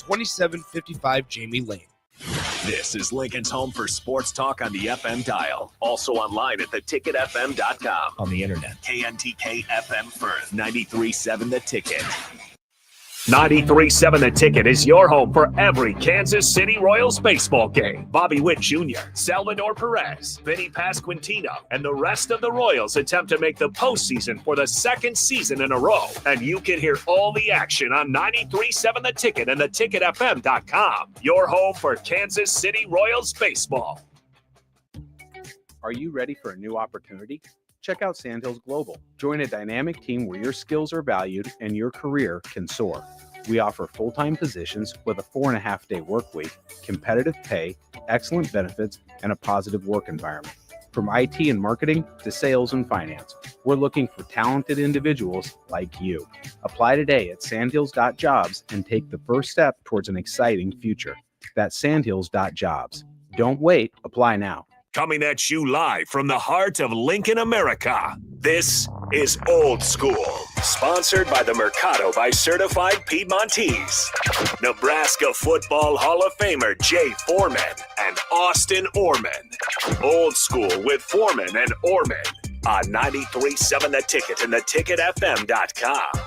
2755 Jamie Lane. This is Lincoln's home for sports talk on the FM dial. Also online at theticketfm.com. On the internet. KNTK FM Firth, 93.7 The Ticket. 93.7 The Ticket is your home for every Kansas City Royals baseball game. Bobby Witt Jr., Salvador Perez, Vinny Pasquantino, and the rest of the Royals attempt to make the postseason for the second season in a row. And you can hear all the action on 93.7 The Ticket and theticketfm.com. Your home for Kansas City Royals baseball. Are you ready for a new opportunity? Check out Sandhills Global. Join a dynamic team where your skills are valued and your career can soar. We offer full-time positions with a 4.5-day work week, competitive pay, excellent benefits, and a positive work environment. From IT and marketing to sales and finance, we're looking for talented individuals like you. Apply today at sandhills.jobs and take the first step towards an exciting future. That's sandhills.jobs. Don't wait. Apply now. Coming at you live from the heart of Lincoln, America. This is Old School, sponsored by the Mercado by Certified Piedmontese. Nebraska Football Hall of Famer Jay Foreman and Austin Orman. Old School with Foreman and Orman on 93.7 The Ticket and theticketfm.com.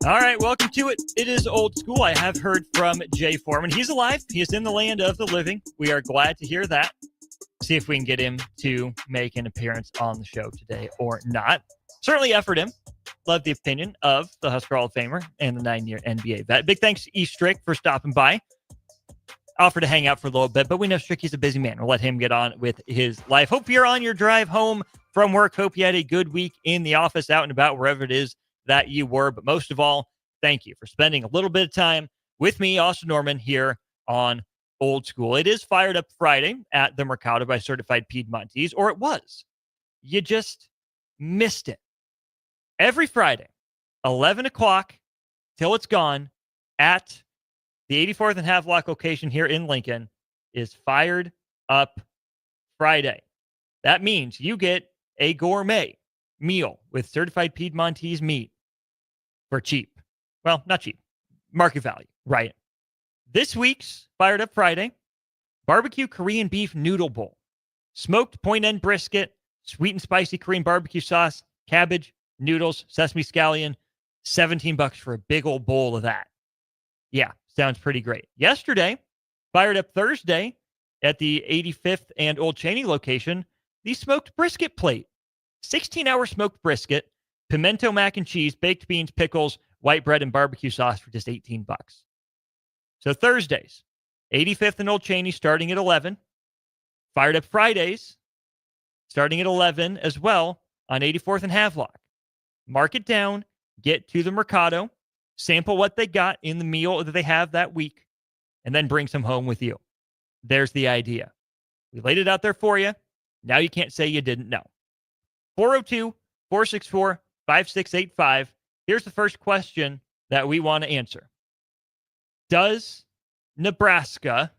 All right, welcome to it. It is Old School. I have heard from Jay Foreman. He's alive. He is in the land of the living. We are glad to hear that. See if we can get him to make an appearance on the show today or not. Certainly effort him. Love the opinion of the Husker Hall of Famer and the 9-year NBA vet. Big thanks to E. Strick for stopping by. Offered to hang out for a little bit, but we know Stricky's a busy man. We'll let him get on with his life. Hope you're on your drive home from work. Hope you had a good week in the office, out and about, wherever it is that you were. But most of all, thank you for spending a little bit of time with me, Austin Norman, here on Old School. It is Fired Up Friday at the Mercado by Certified Piedmontese, or it was. You just missed it. Every Friday, 11 o'clock till it's gone, at the 84th and Havelock location here in Lincoln, is Fired Up Friday. That means you get a gourmet meal with certified Piedmontese meat for cheap. Well, not cheap. Market value, right? This week's Fired Up Friday, barbecue Korean beef noodle bowl. Smoked point end brisket, sweet and spicy Korean barbecue sauce, cabbage, noodles, sesame scallion, $17 for a big old bowl of that. Yeah, sounds pretty great. Yesterday, Fired Up Thursday at the 85th and Old Cheney location, the smoked brisket plate. 16-hour smoked brisket, pimento mac and cheese, baked beans, pickles, white bread, and barbecue sauce for just $18. So Thursdays, 85th and Old Cheney starting at 11. Fired Up Fridays starting at 11 as well on 84th and Havelock. Mark it down, get to the Mercado, sample what they got in the meal that they have that week, and then bring some home with you. There's the idea. We laid it out there for you. Now you can't say you didn't know. 402-464-5685. Here's the first question that we want to answer. Does Nebraska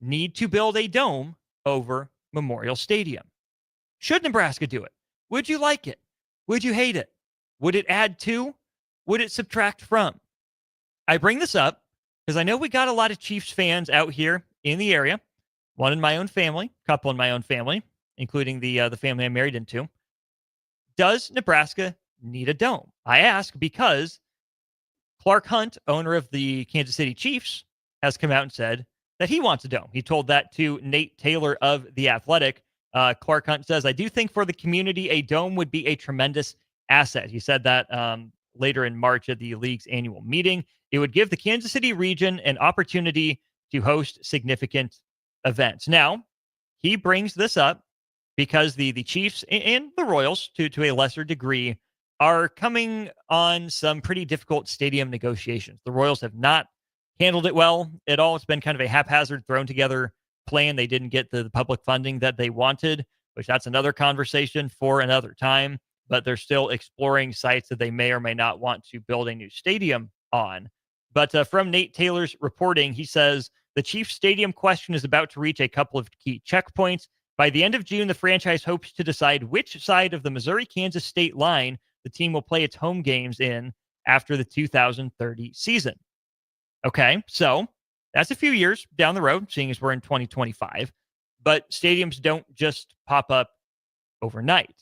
need to build a dome over Memorial Stadium? Should Nebraska do it? Would you like it? Would you hate it? Would it add to? Would it subtract from? I bring this up because I know we got a lot of Chiefs fans out here in the area. One in my own family, a couple in my own family, including the family I'm married into. Does Nebraska need a dome? I ask because Clark Hunt, owner of the Kansas City Chiefs, has come out and said that he wants a dome. He told that to Nate Taylor of The Athletic. Clark Hunt says, I do think for the community, a dome would be a tremendous asset. He said that later in March at the league's annual meeting. It would give the Kansas City region an opportunity to host significant events. Now, he brings this up because the Chiefs and the Royals, to a lesser degree, are coming on some pretty difficult stadium negotiations. The Royals have not handled it well at all. It's been kind of a haphazard, thrown together plan. They didn't get the public funding that they wanted, which that's another conversation for another time. But they're still exploring sites that they may or may not want to build a new stadium on. But from Nate Taylor's reporting, he says the Chiefs stadium question is about to reach a couple of key checkpoints. By the end of June, the franchise hopes to decide which side of the Missouri-Kansas state line the team will play its home games in after the 2030 season. Okay, so that's a few years down the road, seeing as we're in 2025. But stadiums don't just pop up overnight.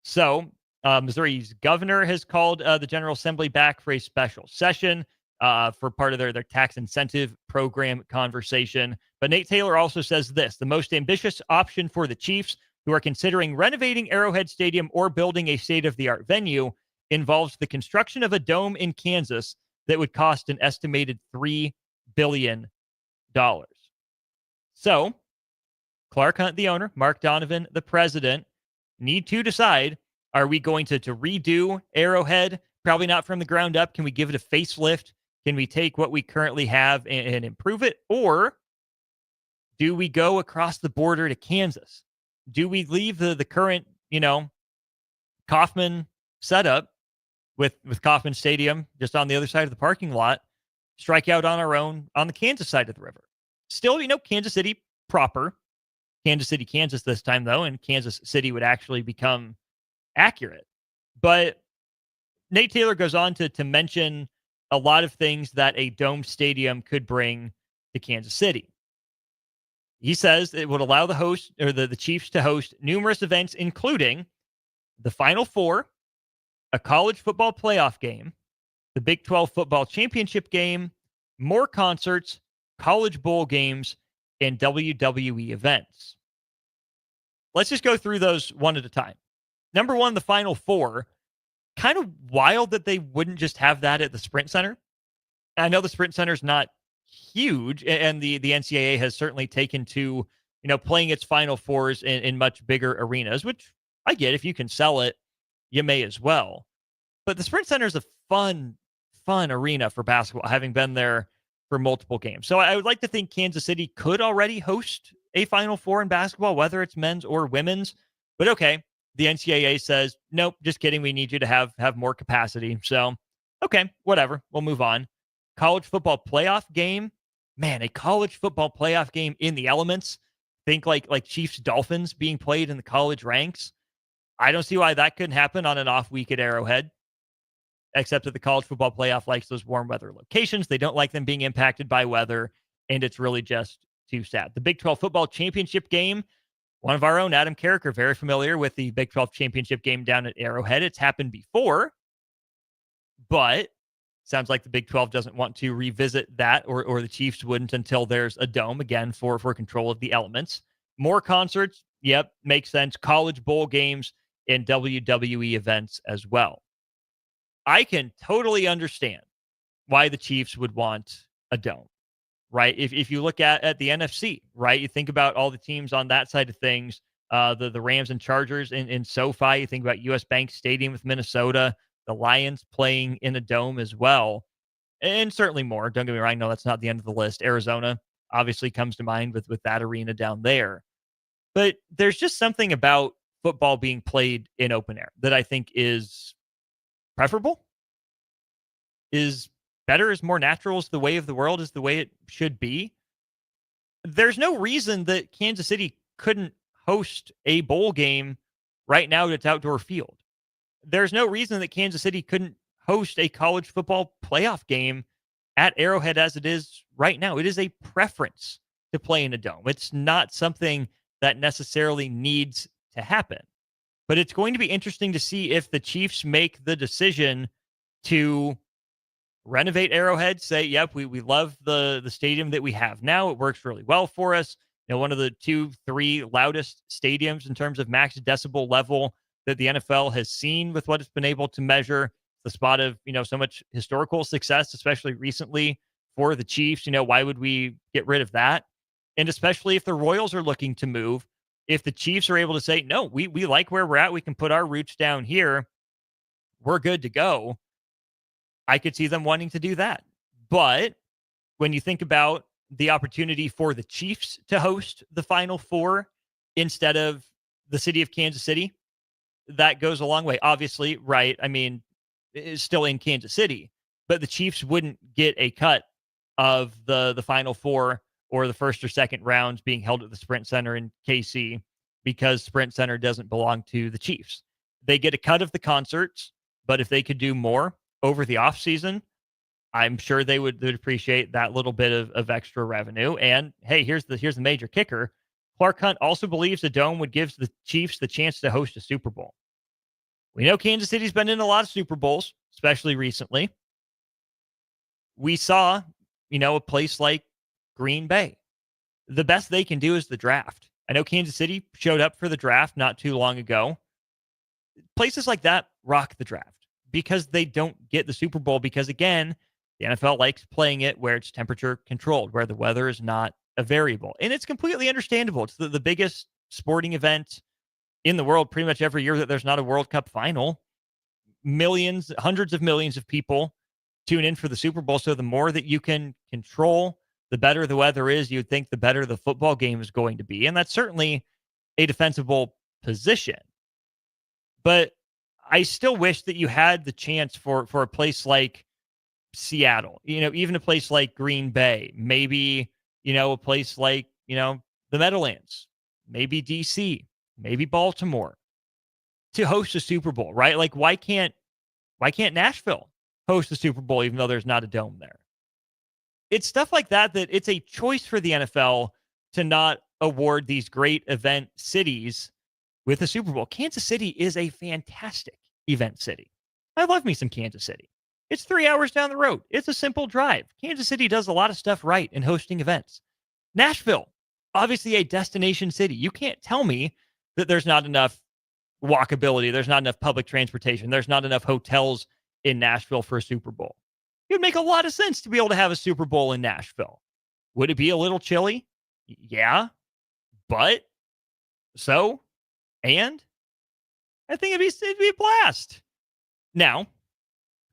So Missouri's governor has called the General Assembly back for a special session for part of their tax incentive program conversation. But Nate Taylor also says this: the most ambitious option for the Chiefs, who are considering renovating Arrowhead Stadium or building a state-of-the-art venue, involves the construction of a dome in Kansas that would cost an estimated $3 billion. So Clark Hunt, the owner, Mark Donovan, the president, need to decide, are we going to redo Arrowhead? Probably not from the ground up. Can we give it a facelift? Can we take what we currently have and improve it? Or do we go across the border to Kansas? Do we leave the current, Kauffman setup with Kauffman Stadium just on the other side of the parking lot, strike out on our own on the Kansas side of the river? Still, Kansas City proper, Kansas City, Kansas this time, though, and Kansas City would actually become accurate. But Nate Taylor goes on to mention a lot of things that a dome stadium could bring to Kansas City. He says it would allow the host or the Chiefs to host numerous events, including the Final Four, a college football playoff game, the Big 12 football championship game, more concerts, college bowl games, and WWE events. Let's just go through those one at a time. Number one, the Final Four. Kind of wild that they wouldn't just have that at the Sprint Center. I know the Sprint Center is not huge, and the NCAA has certainly taken to, playing its Final Fours in much bigger arenas, which I get. If you can sell it, you may as well. But the Sprint Center is a fun arena for basketball, having been there for multiple games. So I would like to think Kansas City could already host a Final Four in basketball, whether it's men's or women's. But okay, the NCAA says, nope, just kidding. We need you to have more capacity. So, okay, whatever. We'll move on. College football playoff game. Man, a college football playoff game in the elements. Think like Chiefs Dolphins being played in the college ranks. I don't see why that couldn't happen on an off week at Arrowhead, except that the college football playoff likes those warm weather locations. They don't like them being impacted by weather, and it's really just too sad. The Big 12 football championship game, one of our own, Adam Carricker, very familiar with the Big 12 championship game down at Arrowhead. It's happened before, but sounds like the Big 12 doesn't want to revisit that, or the Chiefs wouldn't until there's a dome, again, for control of the elements. More concerts, yep, makes sense. College bowl games and WWE events as well. I can totally understand why the Chiefs would want a dome, right? If you look at the NFC, right, you think about all the teams on that side of things, the Rams and Chargers in SoFi, you think about US Bank Stadium with Minnesota, the Lions playing in a dome as well, and certainly more. Don't get me wrong, I know that's not the end of the list. Arizona obviously comes to mind with that arena down there. But there's just something about football being played in open air that I think is preferable, is better, is more natural, is the way of the world, is the way it should be. There's no reason that Kansas City couldn't host a bowl game right now that's outdoor field. There's no reason that Kansas City couldn't host a college football playoff game at Arrowhead as it is right now. It is a preference to play in a dome. It's not something that necessarily needs to happen. But it's going to be interesting to see if the Chiefs make the decision to renovate Arrowhead, say, yep, we love the stadium that we have now. It works really well for us. One of the 2-3 loudest stadiums in terms of max decibel level that the NFL has seen with what it's been able to measure. The spot of, so much historical success, especially recently for the Chiefs. Why would we get rid of that? And especially if the Royals are looking to move, if the Chiefs are able to say, no, we like where we're at, we can put our roots down here, we're good to go, I could see them wanting to do that. But when you think about the opportunity for the Chiefs to host the Final Four instead of the city of Kansas City, that goes a long way. Obviously, right, I mean, it's still in Kansas City, but the Chiefs wouldn't get a cut of the Final Four or the first or second rounds being held at the Sprint Center in KC, because Sprint Center doesn't belong to the Chiefs. They get a cut of the concerts, but if they could do more over the offseason, I'm sure they would appreciate that little bit of extra revenue. And hey, here's the major kicker. Clark Hunt also believes the Dome would give the Chiefs the chance to host a Super Bowl. We know Kansas City's been in a lot of Super Bowls, especially recently. We saw, a place like Green Bay. The best they can do is the draft. I know Kansas City showed up for the draft not too long ago. Places like that rock the draft because they don't get the Super Bowl because, again, the NFL likes playing it where it's temperature controlled, where the weather is not a variable. And it's completely understandable. It's the biggest sporting event in the world pretty much every year that there's not a World Cup final. Millions, hundreds of millions of people tune in for the Super Bowl. So the more that you can control, the better the weather is. You'd think the better the football game is going to be. And that's certainly a defensible position. But I still wish that you had the chance for a place like Seattle, even a place like Green Bay, maybe, a place like, the Meadowlands, maybe DC, maybe Baltimore to host a Super Bowl, right? Like, why can't Nashville host the Super Bowl, even though there's not a dome there? It's stuff like that it's a choice for the NFL to not award these great event cities with a Super Bowl. Kansas City is a fantastic event city. I love me some Kansas City. It's 3 hours down the road. It's a simple drive. Kansas City does a lot of stuff right in hosting events. Nashville, obviously a destination city. You can't tell me that there's not enough walkability. There's not enough public transportation. There's not enough hotels in Nashville for a Super Bowl. It would make a lot of sense to be able to have a Super Bowl in Nashville. Would it be a little chilly? Yeah. But so, and I think it'd be a blast. Now,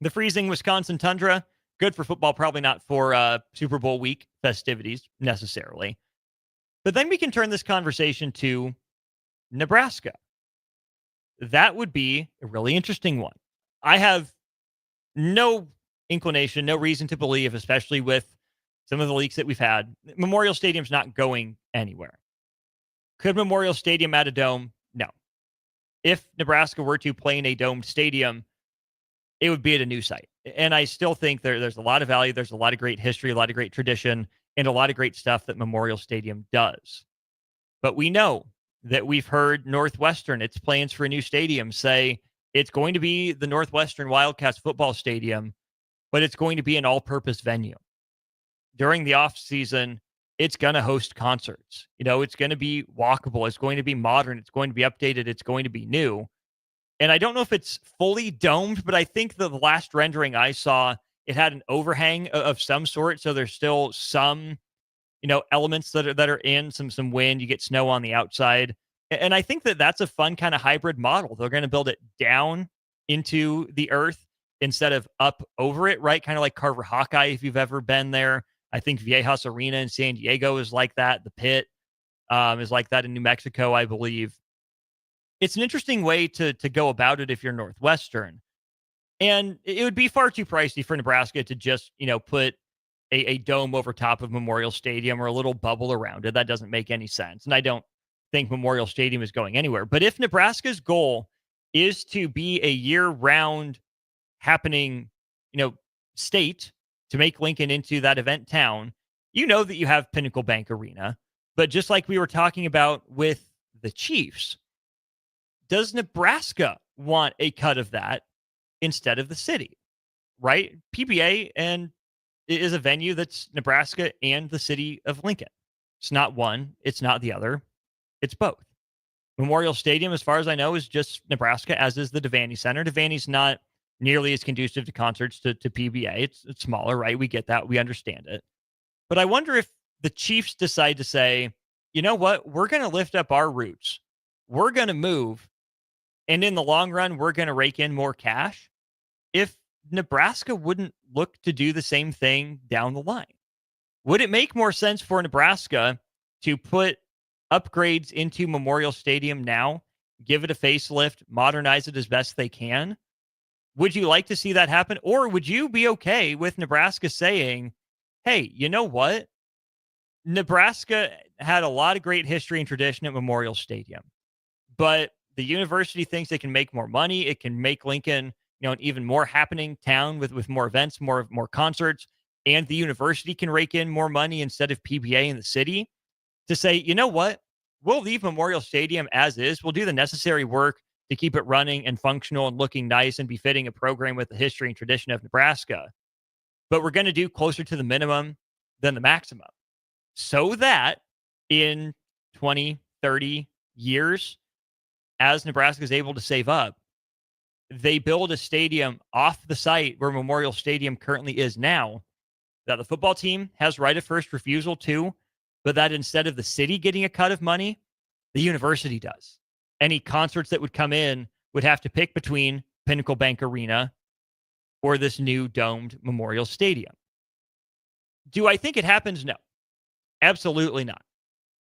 the freezing Wisconsin tundra, good for football, probably not for Super Bowl week festivities necessarily. But then we can turn this conversation to Nebraska. That would be a really interesting one. I have no inclination, no reason to believe, especially with some of the leaks that we've had, Memorial Stadium's not going anywhere. Could Memorial Stadium add a dome? No. If Nebraska were to play in a domed stadium, it would be at a new site. And I still think there's a lot of value. There's a lot of great history, a lot of great tradition, and a lot of great stuff that Memorial Stadium does. But we know that we've heard Northwestern, its plans for a new stadium, say it's going to be the Northwestern Wildcats football stadium, but it's going to be an all-purpose venue. During the off season, it's going to host concerts. It's going to be walkable. It's going to be modern. It's going to be updated. It's going to be new. And I don't know if it's fully domed, but I think the last rendering I saw, it had an overhang of some sort. So there's still some, elements that are in some wind. You get snow on the outside. And I think that's a fun kind of hybrid model. They're going to build it down into the earth instead of up over it, right? Kind of like Carver Hawkeye, if you've ever been there. I think Viejas Arena in San Diego is like that. The Pit is like that in New Mexico, I believe. It's an interesting way to go about it if you're Northwestern. And it would be far too pricey for Nebraska to just, put a dome over top of Memorial Stadium or a little bubble around it. That doesn't make any sense. And I don't think Memorial Stadium is going anywhere. But if Nebraska's goal is to be a year-round happening, state, to make Lincoln into that event town, that you have Pinnacle Bank Arena. But just like we were talking about with the Chiefs, does Nebraska want a cut of that instead of the city, right? PBA and is a venue that's Nebraska and the city of Lincoln. It's not one. It's not the other. It's both. Memorial Stadium, as far as I know, is just Nebraska, as is the Devaney Center. Devaney's not nearly as conducive to concerts to PBA. It's smaller, right? We get that. We understand it. But I wonder if the Chiefs decide to say, you know what? We're going to lift up our roots. We're going to move. And in the long run, we're going to rake in more cash. If Nebraska wouldn't look to do the same thing down the line, would it make more sense for Nebraska to put upgrades into Memorial Stadium now, give it a facelift, modernize it as best they can? Would you like to see that happen? Or would you be okay with Nebraska saying, hey, you know what? Nebraska had a lot of great history and tradition at Memorial Stadium. but the university thinks it can make more money. It can make Lincoln, an even more happening town with more events, more concerts, and the university can rake in more money instead of PBA in the city to say, you know what? We'll leave Memorial Stadium as is. We'll do the necessary work to keep it running and functional and looking nice and befitting a program with the history and tradition of Nebraska. But we're going to do closer to the minimum than the maximum so that in 20, 30 years, as Nebraska is able to save up, they build a stadium off the site where Memorial Stadium currently is now that the football team has right of first refusal to, but that instead of the city getting a cut of money, the university does. Any concerts that would come in would have to pick between Pinnacle Bank Arena or this new domed Memorial Stadium. Do I think it happens? No, absolutely not.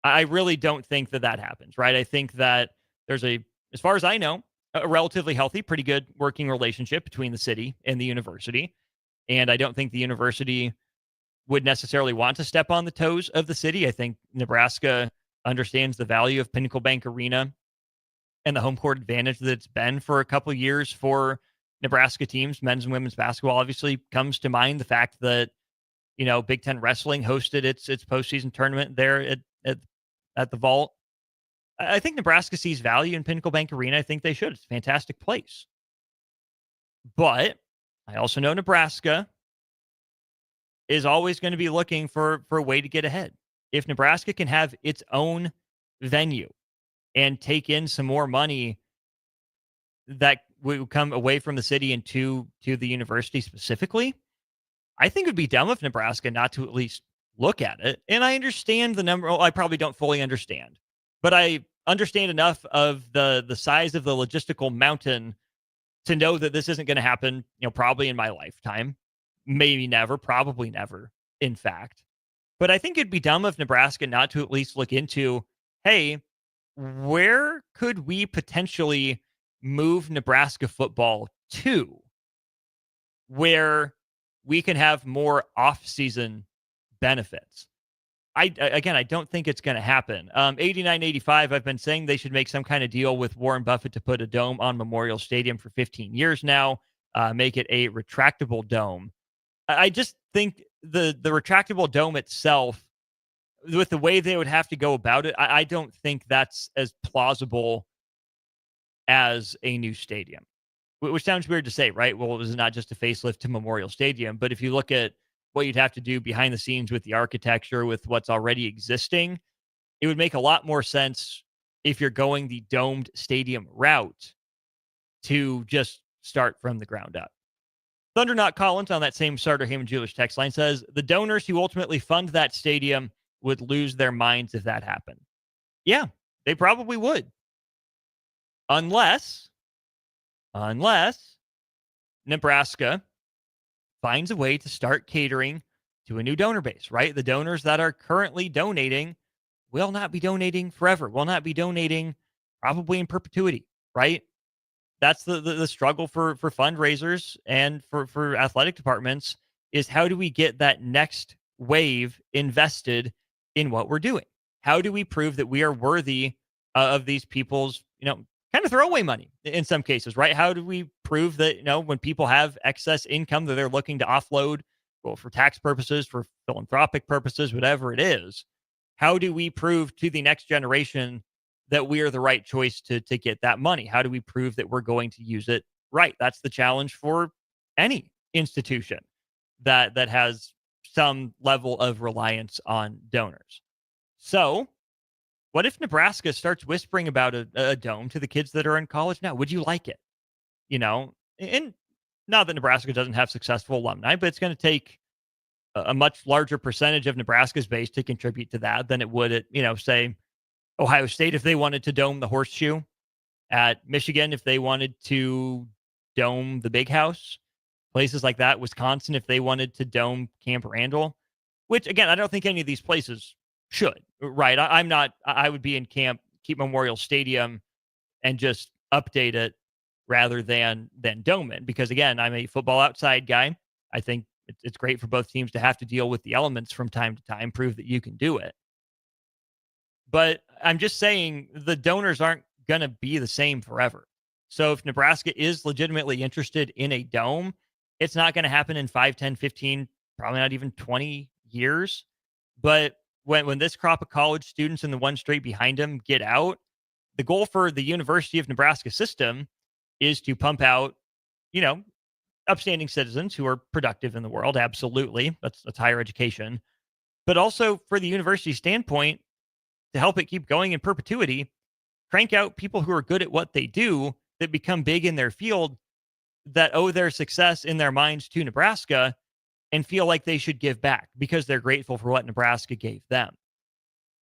I really don't think that happens, right? I think that there's as far as I know, a relatively healthy, pretty good working relationship between the city and the university. And I don't think the university would necessarily want to step on the toes of the city. I think Nebraska understands the value of Pinnacle Bank Arena and the home court advantage that it's been for a couple of years for Nebraska teams. Men's and women's basketball obviously comes to mind. The fact that, Big Ten Wrestling hosted its postseason tournament there at the Vault. I think Nebraska sees value in Pinnacle Bank Arena. I think they should. It's a fantastic place. But I also know Nebraska is always going to be looking for a way to get ahead. If Nebraska can have its own venue and take in some more money that would come away from the city and to the university specifically, I think it would be dumb of Nebraska not to at least look at it. And I understand the number. I probably don't fully understand, but I understand enough of the size of the logistical mountain to know that this isn't going to happen, probably in my lifetime. Maybe never, probably never, in fact. But I think it'd be dumb of Nebraska not to at least look into, hey, where could we potentially move Nebraska football to where we can have more off-season benefits? I don't think it's going to happen. 8985, I've been saying they should make some kind of deal with Warren Buffett to put a dome on Memorial Stadium for 15 years now, make it a retractable dome. I just think the retractable dome itself, with the way they would have to go about it, I don't think that's as plausible as a new stadium, which sounds weird to say, right? Well, it was not just a facelift to Memorial Stadium, but if you look at what you'd have to do behind the scenes with the architecture, with what's already existing, it would make a lot more sense if you're going the domed stadium route to just start from the ground up. Thunderknot Collins on that same Sartor Hamann Jewelers text line says, the donors who ultimately fund that stadium would lose their minds if that happened. Yeah, they probably would. Unless Nebraska finds a way to start catering to a new donor base, right? The donors that are currently donating will not be donating forever, will not be donating probably in perpetuity, right? That's the struggle for fundraisers and for athletic departments is how do we get that next wave invested in what we're doing? How do we prove that we are worthy of these people's, kind of throwaway money in some cases, right? How do we prove that, when people have excess income that they're looking to offload, well, for tax purposes, for philanthropic purposes, whatever it is, how do we prove to the next generation that we are the right choice to get that money? How do we prove that we're going to use it right? That's the challenge for any institution that has some level of reliance on donors. So what if Nebraska starts whispering about a dome to the kids that are in college now? Would you like it? And not that Nebraska doesn't have successful alumni, but it's going to take a much larger percentage of Nebraska's base to contribute to that than it would at, say, Ohio State if they wanted to dome the Horseshoe, at Michigan if they wanted to dome the Big House, places like that, Wisconsin if they wanted to dome Camp Randall, which, again, I don't think any of these places should, right? I would be in camp, keep Memorial Stadium and just update it rather than dome it, because, again, I'm a football outside guy. I think it's great for both teams to have to deal with the elements from time to time, prove that you can do it. But I'm just saying the donors aren't going to be the same forever. So if Nebraska is legitimately interested in a dome, it's not going to happen in 5, 10, 15, probably not even 20 years. But when this crop of college students and the one straight behind them get out, the goal for the University of Nebraska system is to pump out, upstanding citizens who are productive in the world. Absolutely. That's higher education. But also for the university standpoint, to help it keep going in perpetuity, crank out people who are good at what they do, that become big in their field, that owe their success in their minds to Nebraska and feel like they should give back because they're grateful for what Nebraska gave them.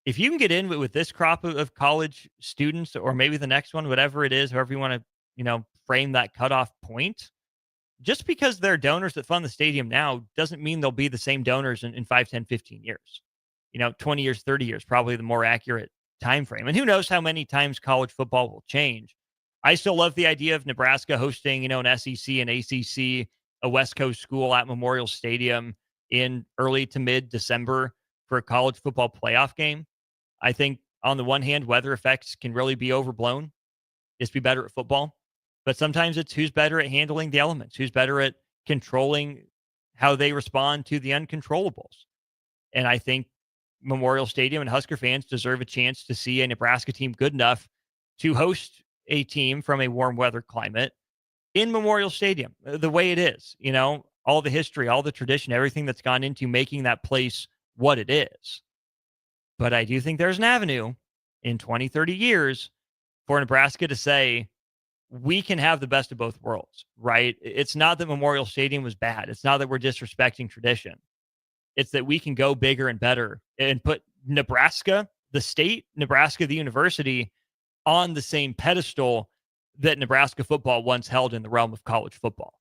If you can get in with this crop of college students, or maybe the next one, whatever it is, however you want to, frame that cutoff point, just because they're donors that fund the stadium now doesn't mean they'll be the same donors in 5, 10, 15 years. 20 years, 30 years, probably the more accurate time frame. And who knows how many times college football will change. I still love the idea of Nebraska hosting, an SEC and ACC, a West Coast school at Memorial Stadium in early to mid-December for a college football playoff game. I think on the one hand, weather effects can really be overblown. Just be better at football. But sometimes it's who's better at handling the elements, who's better at controlling how they respond to the uncontrollables. And I think Memorial Stadium and Husker fans deserve a chance to see a Nebraska team good enough to host a team from a warm weather climate in Memorial Stadium, the way it is, all the history, all the tradition, everything that's gone into making that place what it is. But I do think there's an avenue in 20, 30 years for Nebraska to say, we can have the best of both worlds, right? It's not that Memorial Stadium was bad. It's not that we're disrespecting tradition. It's that we can go bigger and better and put Nebraska, the state, Nebraska, the university, on the same pedestal that Nebraska football once held in the realm of college football.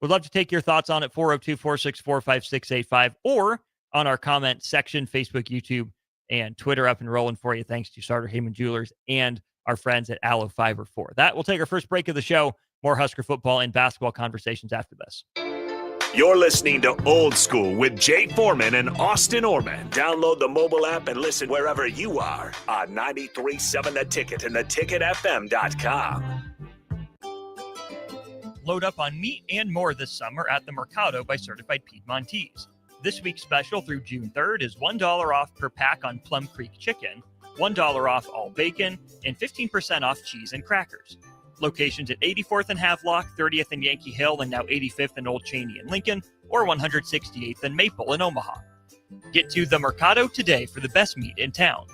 We'd love to take your thoughts on it, 402-464-5685, or on our comment section, Facebook, YouTube, and Twitter, up and rolling for you, thanks to Sartor Heyman Jewelers and our friends at Allo Fiber 4. That will take our first break of the show. More Husker football and basketball conversations after this. You're listening to Old School with Jay Foreman and Austin Orman. Download the mobile app and listen wherever you are on 93.7 The Ticket and theticketfm.com. Load up on meat and more this summer at the Mercado by Certified Piedmontese. This week's special through June 3rd is $1 off per pack on Plum Creek chicken, $1 off all bacon, and 15% off cheese and crackers. Locations at 84th and Havelock, 30th and Yankee Hill, and now 85th and Old Cheney in Lincoln, or 168th and Maple in Omaha. Get to the Mercado today for the best meat in town.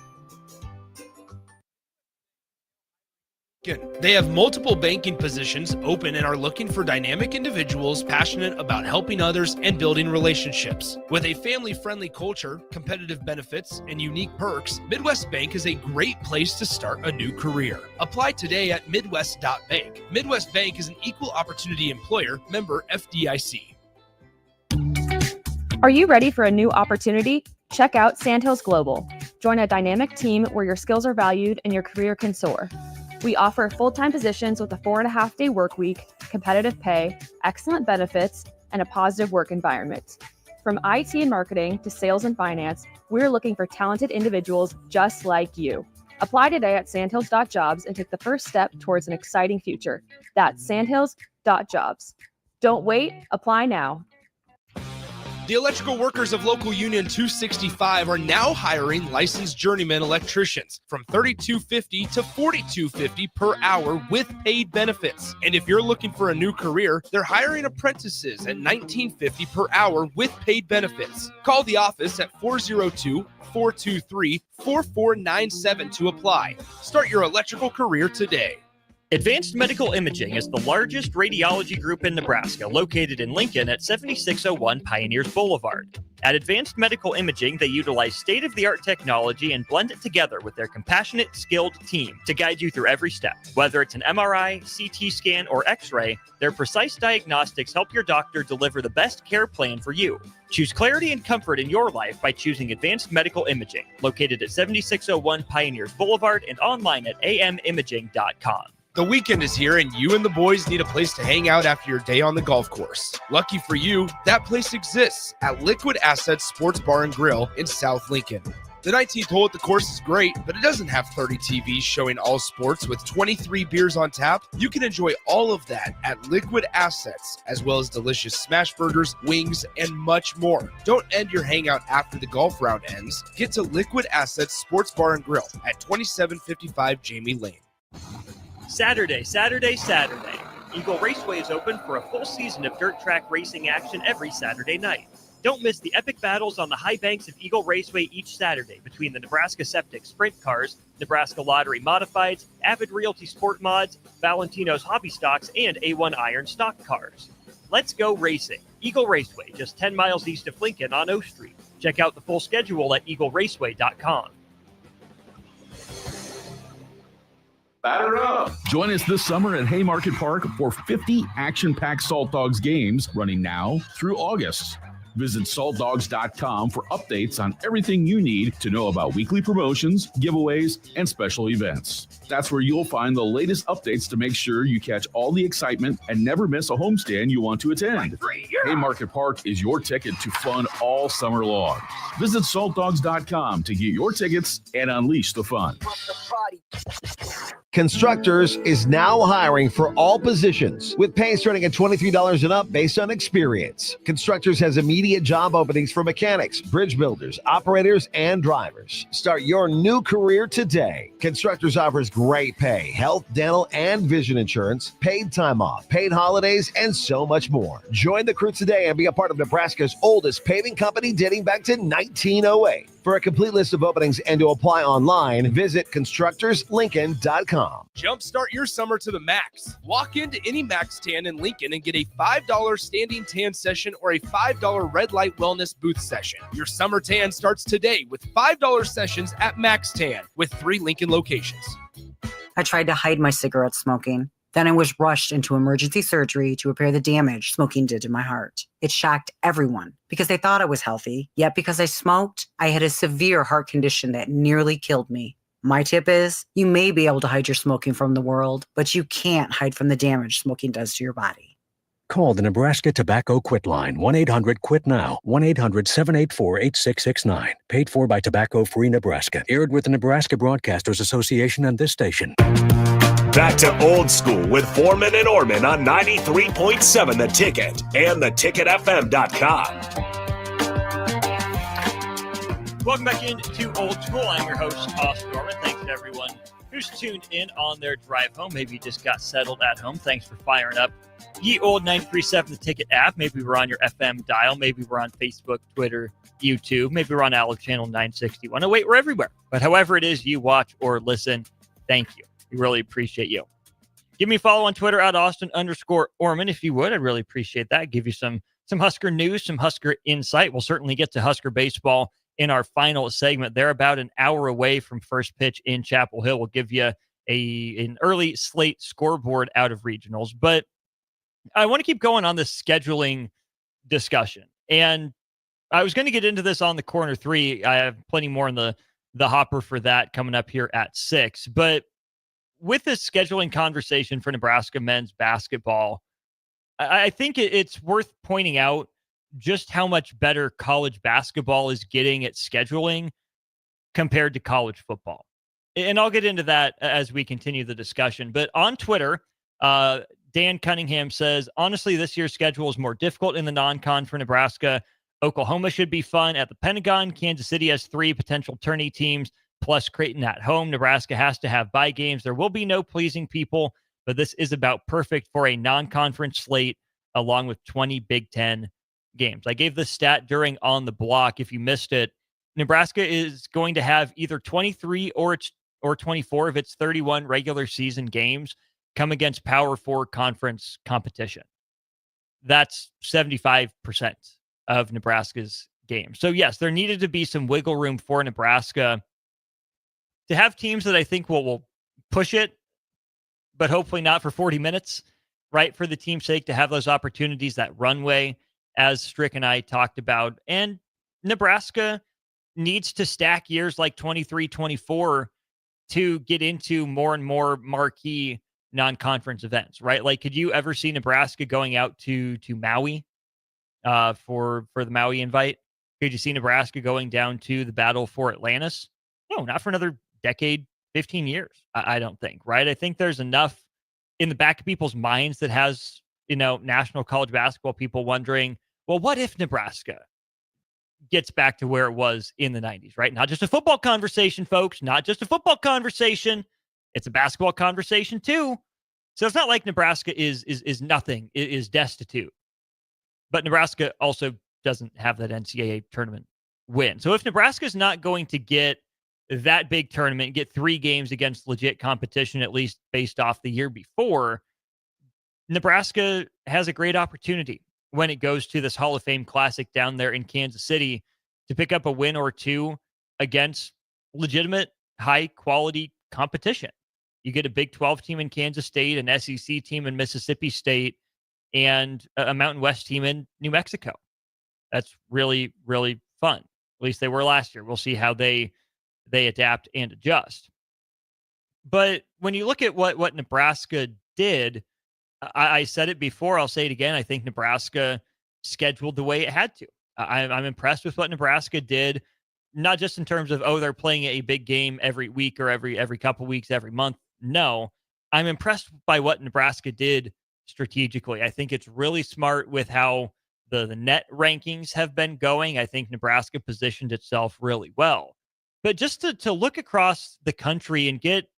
They have multiple banking positions open and are looking for dynamic individuals passionate about helping others and building relationships. With a family-friendly culture, competitive benefits, and unique perks, Midwest Bank is a great place to start a new career. Apply today at midwest.bank. Midwest Bank is an equal opportunity employer, member FDIC. Are you ready for a new opportunity? Check out Sandhills Global. Join a dynamic team where your skills are valued and your career can soar. We offer full-time positions with a 4.5-day work week, competitive pay, excellent benefits, and a positive work environment. From IT and marketing to sales and finance, we're looking for talented individuals just like you. Apply today at sandhills.jobs and take the first step towards an exciting future. That's sandhills.jobs. Don't wait, apply now. The electrical workers of Local Union 265 are now hiring licensed journeyman electricians from $32.50 to $42.50 per hour with paid benefits. And if you're looking for a new career, they're hiring apprentices at $19.50 per hour with paid benefits. Call the office at 402-423-4497 to apply. Start your electrical career today. Advanced Medical Imaging is the largest radiology group in Nebraska, located in Lincoln at 7601 Pioneers Boulevard. At Advanced Medical Imaging, they utilize state-of-the-art technology and blend it together with their compassionate, skilled team to guide you through every step. Whether it's an MRI, CT scan, or X-ray, their precise diagnostics help your doctor deliver the best care plan for you. Choose clarity and comfort in your life by choosing Advanced Medical Imaging, located at 7601 Pioneers Boulevard and online at amimaging.com. The weekend is here and you and the boys need a place to hang out after your day on the golf course. Lucky for you, that place exists at Liquid Assets Sports Bar and Grill in South Lincoln. The 19th hole at the course is great, but it doesn't have 30 TVs showing all sports with 23 beers on tap. You can enjoy all of that at Liquid Assets, as well as delicious smash burgers, wings, and much more. Don't end your hangout after the golf round ends. Get to Liquid Assets Sports Bar and Grill at 2755 Jamie Lane. Saturday. Eagle Raceway is open for a full season of dirt track racing action every Saturday night. Don't miss the epic battles on the high banks of Eagle Raceway each Saturday between the Nebraska Septic Sprint Cars, Nebraska Lottery Modifieds, Avid Realty Sport Mods, Valentino's Hobby Stocks, and A1 Iron Stock Cars. Let's go racing. Eagle Raceway, just 10 miles east of Lincoln on O Street. Check out the full schedule at eagleraceway.com. Batter up! Join us this summer at Haymarket Park for 50 action-packed Salt Dogs games running now through August. Visit saltdogs.com for updates on everything you need to know about weekly promotions, giveaways, and special events. That's where you'll find the latest updates to make sure you catch all the excitement and never miss a homestand you want to attend. Haymarket Park is your ticket to fun all summer long. Visit saltdogs.com to get your tickets and unleash the fun. Constructors is now hiring for all positions, with pay starting at $23 and up based on experience. Constructors has immediate job openings for mechanics, bridge builders, operators, and drivers. Start your new career today. Constructors offers great pay, health, dental, and vision insurance, paid time off, paid holidays, and so much more. Join the crew today and be a part of Nebraska's oldest paving company dating back to 1908. For a complete list of openings and to apply online, visit constructorslincoln.com. Jumpstart your summer to the max. Walk into any Max Tan in Lincoln and get a $5 standing tan session or a $5 red light wellness booth session. Your summer tan starts today with $5 sessions at Max Tan with 3 Lincoln locations. I tried to hide my cigarette smoking. Then I was rushed into emergency surgery to repair the damage smoking did to my heart. It shocked everyone because they thought I was healthy. Yet because I smoked, I had a severe heart condition that nearly killed me. My tip is, you may be able to hide your smoking from the world, but you can't hide from the damage smoking does to your body. Call the Nebraska Tobacco Quit Line, 1-800-QUIT-NOW, 1-800-784-8669. Paid for by Tobacco Free Nebraska. Aired with the Nebraska Broadcasters Association and this station. Back to Old School with Foreman and Orman on 93.7 The Ticket and theticketfm.com. Welcome back into Old School. I'm your host, Austin Orman. Thanks to everyone who's tuned in on their drive home. Maybe you just got settled at home. Thanks for firing up ye old 93.7 The Ticket app. Maybe we're on your FM dial. Maybe we're on Facebook, Twitter, YouTube. Maybe we're on Alex Channel 961. Oh, wait, we're everywhere. But however it is you watch or listen, thank you. We really appreciate you. Give me a follow on Twitter at Austin_Orman if you would. I'd really appreciate that. Give you some Husker news, some Husker insight. We'll certainly get to Husker baseball in our final segment. They're about an hour away from first pitch in Chapel Hill. We'll give you an early slate scoreboard out of regionals. But I want to keep going on this scheduling discussion. And I was going to get into this on the corner 3. I have plenty more in the hopper for that coming up here at 6. But with this scheduling conversation for Nebraska men's basketball, I think it's worth pointing out just how much better college basketball is getting at scheduling compared to college football. And I'll get into that as we continue the discussion. But on Twitter, Dan Cunningham says, honestly, this year's schedule is more difficult in the non-con for Nebraska. Oklahoma should be fun at the Pentagon. Kansas City has 3 potential tourney teams, plus Creighton at home. Nebraska has to have bye games. There will be no pleasing people, but this is about perfect for a non-conference slate along with 20 Big Ten games. I gave the stat during On the Block. If you missed it, Nebraska is going to have either 23 or 24 of its 31 regular season games come against Power 4 conference competition. That's 75% of Nebraska's games. So yes, there needed to be some wiggle room for Nebraska to have teams that I think will push it, but hopefully not for 40 minutes, right? For the team's sake, to have those opportunities, that runway, as Strick and I talked about. And Nebraska needs to stack years like 23, 24 to get into more and more marquee non-conference events, right? Like, could you ever see Nebraska going out to Maui for the Maui invite? Could you see Nebraska going down to the battle for Atlantis? No, not for another decade, 15 years. I don't think, right? I think there's enough in the back of people's minds that has, national college basketball people wondering, well, what if Nebraska gets back to where it was in the 90s, right? Not just a football conversation, folks, not just a football conversation. It's a basketball conversation too. So it's not like Nebraska is nothing, is destitute. But Nebraska also doesn't have that NCAA tournament win. So if Nebraska is not going to get that big tournament, get 3 games against legit competition, at least based off the year before, Nebraska has a great opportunity when it goes to this Hall of Fame Classic down there in Kansas City to pick up a win or two against legitimate, high-quality competition. You get a Big 12 team in Kansas State, an SEC team in Mississippi State, and a Mountain West team in New Mexico. That's really, really fun. At least they were last year. We'll see how they adapt and adjust. But when you look at what Nebraska did, I said it before, I'll say it again. I think Nebraska scheduled the way it had to. I'm impressed with what Nebraska did, not just in terms of, they're playing a big game every week or every couple weeks, every month. No, I'm impressed by what Nebraska did strategically. I think it's really smart with how the net rankings have been going. I think Nebraska positioned itself really well. But just to look across the country and get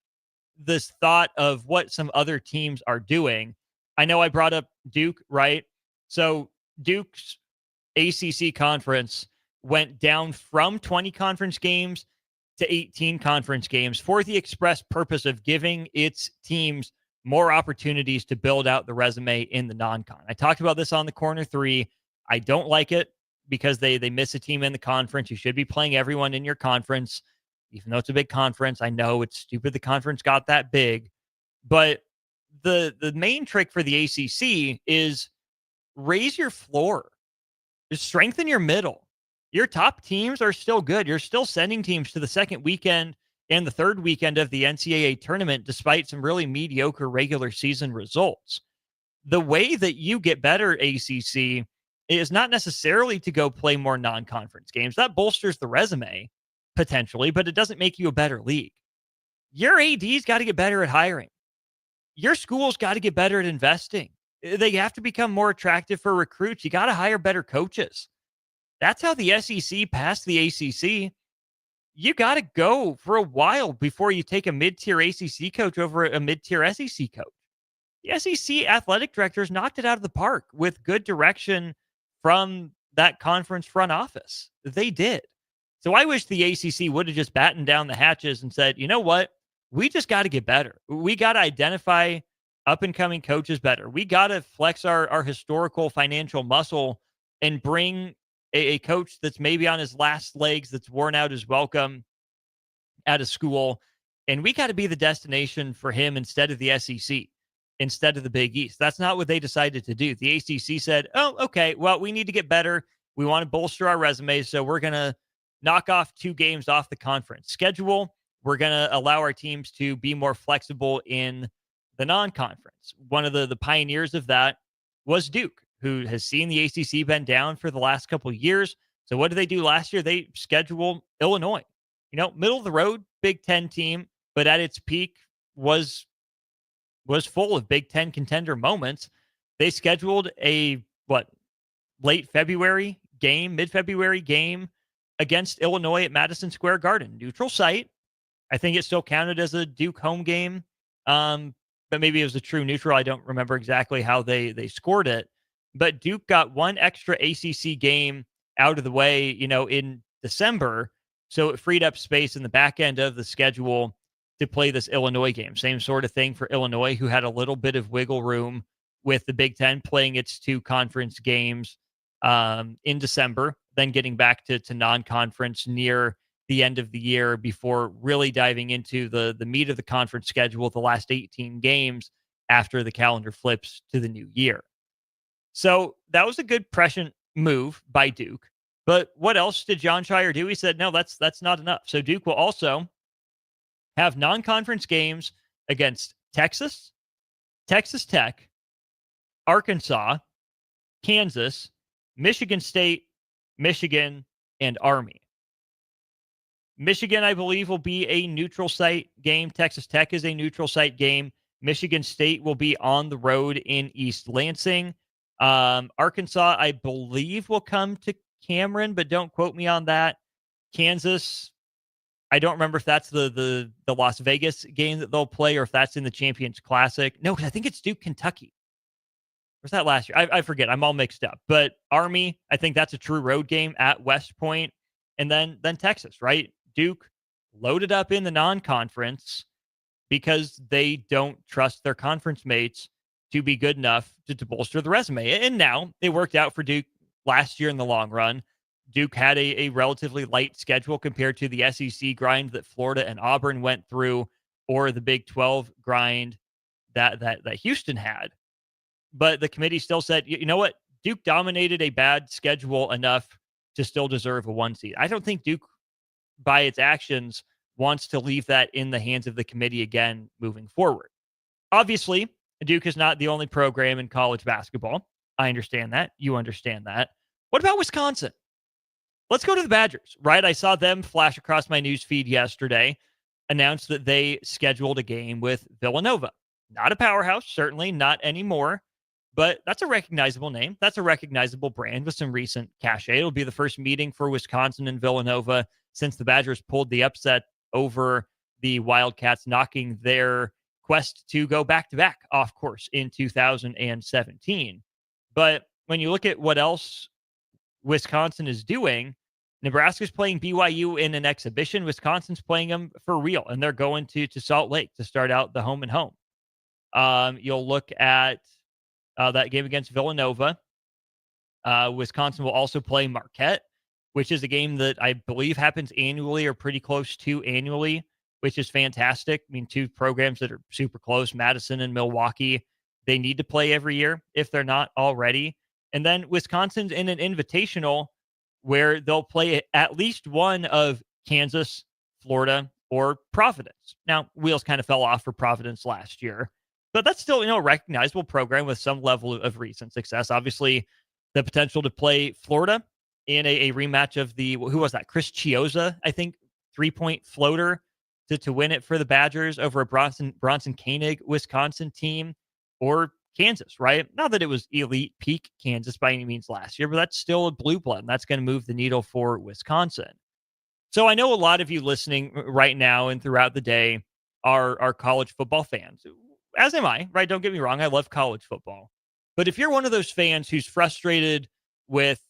this thought of what some other teams are doing, I know I brought up Duke, right? So Duke's ACC conference went down from 20 conference games to 18 conference games for the express purpose of giving its teams more opportunities to build out the resume in the non-con. I talked about this on the Corner 3. I don't like it because they miss a team in the conference. You should be playing everyone in your conference, even though it's a big conference. I know it's stupid the conference got that big, but the main trick for the ACC is raise your floor. Just strengthen your middle. Your top teams are still good. You're still sending teams to the second weekend and the third weekend of the NCAA tournament, despite some really mediocre regular season results. The way that you get better, ACC, is not necessarily to go play more non-conference games. That bolsters the resume, potentially, but it doesn't make you a better league. Your AD's got to get better at hiring. Your school's got to get better at investing. They have to become more attractive for recruits. You got to hire better coaches. That's how the SEC passed the ACC. You got to go for a while before you take a mid-tier ACC coach over a mid-tier SEC coach. The SEC athletic directors knocked it out of the park with good direction from that conference front office. They did. So I wish the ACC would have just battened down the hatches and said, you know what? We just got to get better. We got to identify up-and-coming coaches better. We got to flex our historical financial muscle and bring a coach that's maybe on his last legs, that's worn out his welcome at a school. And we got to be the destination for him instead of the SEC, instead of the Big East. That's not what they decided to do. The ACC said, okay, well, we need to get better. We want to bolster our resume, so we're going to knock off 2 games off the conference schedule. We're going to allow our teams to be more flexible in the non-conference. One of the pioneers of that was Duke, who has seen the ACC been down for the last couple of years. So what did they do last year? They scheduled Illinois, middle of the road Big Ten team, but at its peak was full of Big Ten contender moments. They scheduled a late February game, mid-February game against Illinois at Madison Square Garden, neutral site. I think it still counted as a Duke home game, but maybe it was a true neutral. I don't remember exactly how they scored it. But Duke got one extra ACC game out of the way, in December. So it freed up space in the back end of the schedule to play this Illinois game. Same sort of thing for Illinois, who had a little bit of wiggle room with the Big Ten playing its 2 conference games in December, then getting back to non-conference near the end of the year before really diving into the meat of the conference schedule, the last 18 games after the calendar flips to the new year. So that was a good prescient move by Duke. But what else did John Shire do? He said, no, that's not enough. So Duke will also have non-conference games against Texas, Texas Tech, Arkansas, Kansas, Michigan State, Michigan, and Army. Michigan, I believe, will be a neutral site game. Texas Tech is a neutral site game. Michigan State will be on the road in East Lansing. Arkansas, I believe, will come to Cameron, but don't quote me on that. Kansas, I don't remember if that's the Las Vegas game that they'll play or if that's in the Champions Classic. No, because I think it's Duke, Kentucky. Was that last year? I forget. I'm all mixed up. But Army, I think that's a true road game at West Point. And then Texas, right? Duke loaded up in the non-conference because they don't trust their conference mates to be good enough to bolster the resume. And now it worked out for Duke last year in the long run. Duke had a relatively light schedule compared to the SEC grind that Florida and Auburn went through, or the Big 12 grind that Houston had. But the committee still said, you know what? Duke dominated a bad schedule enough to still deserve a 1 seed. I don't think Duke, by its actions, wants to leave that in the hands of the committee again moving forward. Obviously, Duke is not the only program in college basketball. I understand that. You understand that. What about Wisconsin? Let's go to the Badgers, right? I saw them flash across my news feed yesterday, announced that they scheduled a game with Villanova. Not a powerhouse, certainly not anymore, but that's a recognizable name. That's a recognizable brand with some recent cachet. It'll be the first meeting for Wisconsin and Villanova since the Badgers pulled the upset over the Wildcats, knocking their quest to go back-to-back off course in 2017. But when you look at what else Wisconsin is doing, Nebraska's playing BYU in an exhibition. Wisconsin's playing them for real, and they're going to Salt Lake to start out the home and home. You'll look at that game against Villanova. Wisconsin will also play Marquette, which is a game that I believe happens annually or pretty close to annually, which is fantastic. I mean, two programs that are super close, Madison and Milwaukee, they need to play every year if they're not already. And then Wisconsin's in an invitational where they'll play at least one of Kansas, Florida, or Providence. Now, wheels kind of fell off for Providence last year, but that's still, a recognizable program with some level of recent success. Obviously, the potential to play Florida in a rematch of who was that? Chris Chiozza, I think, 3-point floater to win it for the Badgers over a Bronson Koenig Wisconsin team, or Kansas, right? Not that it was elite peak Kansas by any means last year, but that's still a blue blood, and that's going to move the needle for Wisconsin. So I know a lot of you listening right now and throughout the day are college football fans, as am I, right? Don't get me wrong. I love college football. But if you're one of those fans who's frustrated with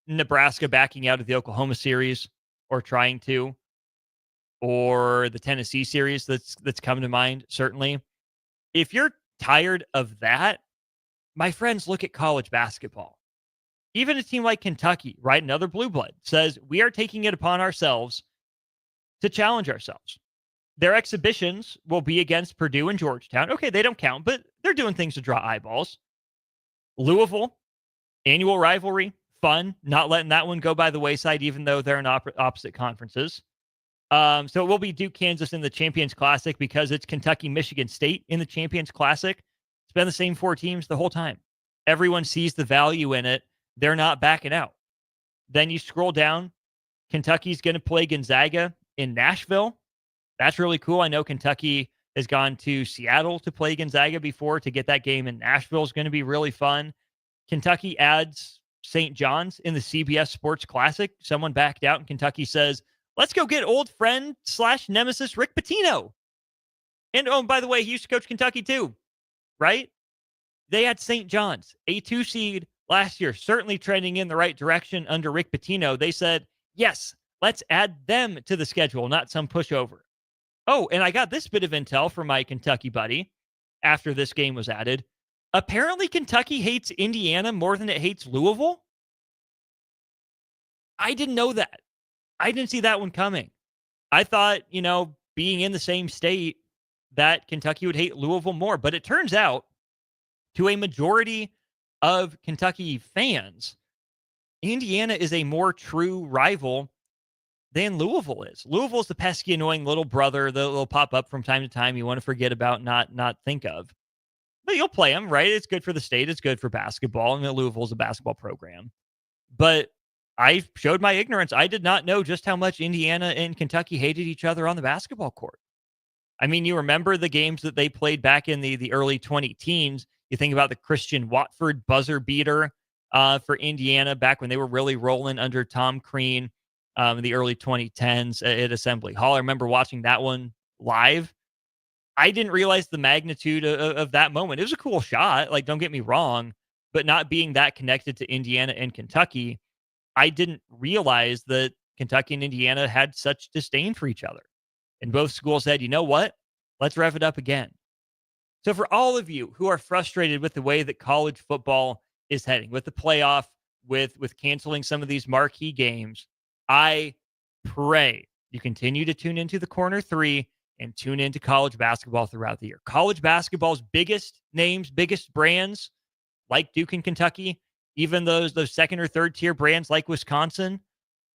Nebraska backing out of the Oklahoma series or trying to, or the Tennessee series that's come to mind, certainly. If you're tired of that, my friends, look at college basketball. Even a team like Kentucky, right, another blue blood, says we are taking it upon ourselves to challenge ourselves. Their exhibitions will be against Purdue and Georgetown. Okay, they don't count, but they're doing things to draw eyeballs. Louisville, annual rivalry, fun, not letting that one go by the wayside, even though they're in opposite conferences. So it will be Duke, Kansas in the Champions Classic because it's Kentucky, Michigan State in the Champions Classic. It's been the same four teams the whole time. Everyone sees the value in it. They're not backing out. Then you scroll down. Kentucky's going to play Gonzaga in Nashville. That's really cool. I know Kentucky has gone to Seattle to play Gonzaga before. To get that game in Nashville is going to be really fun. Kentucky adds St. John's in the CBS Sports Classic. Someone backed out, and Kentucky says, let's go get old friend / nemesis Rick Pitino. And, oh, by the way, he used to coach Kentucky too, right? They had St. John's, a 2 seed last year, certainly trending in the right direction under Rick Pitino. They said, yes, let's add them to the schedule, not some pushover. Oh, and I got this bit of intel from my Kentucky buddy after this game was added. Apparently, Kentucky hates Indiana more than it hates Louisville. I didn't know that. I didn't see that one coming. I thought, being in the same state, that Kentucky would hate Louisville more. But it turns out, to a majority of Kentucky fans, Indiana is a more true rival than Louisville is. Louisville is the pesky, annoying little brother that will pop up from time to time you want to forget about, not think of. But you'll play them, right? It's good for the state. It's good for basketball. And Louisville is a basketball program. But I showed my ignorance. I did not know just how much Indiana and Kentucky hated each other on the basketball court. I mean, you remember the games that they played back in the early 2010s. You think about the Christian Watford buzzer beater for Indiana back when they were really rolling under Tom Crean in the early 2010s at Assembly Hall. I remember watching that one live. I didn't realize the magnitude of that moment. It was a cool shot, like, don't get me wrong, but not being that connected to Indiana and Kentucky, I didn't realize that Kentucky and Indiana had such disdain for each other. And both schools said, you know what? Let's rev it up again. So for all of you who are frustrated with the way that college football is heading, with the playoff, with canceling some of these marquee games, I pray you continue to tune into the Corner 3 and tune into college basketball throughout the year. College basketball's biggest names, biggest brands, like Duke and Kentucky, even those second or third tier brands like Wisconsin,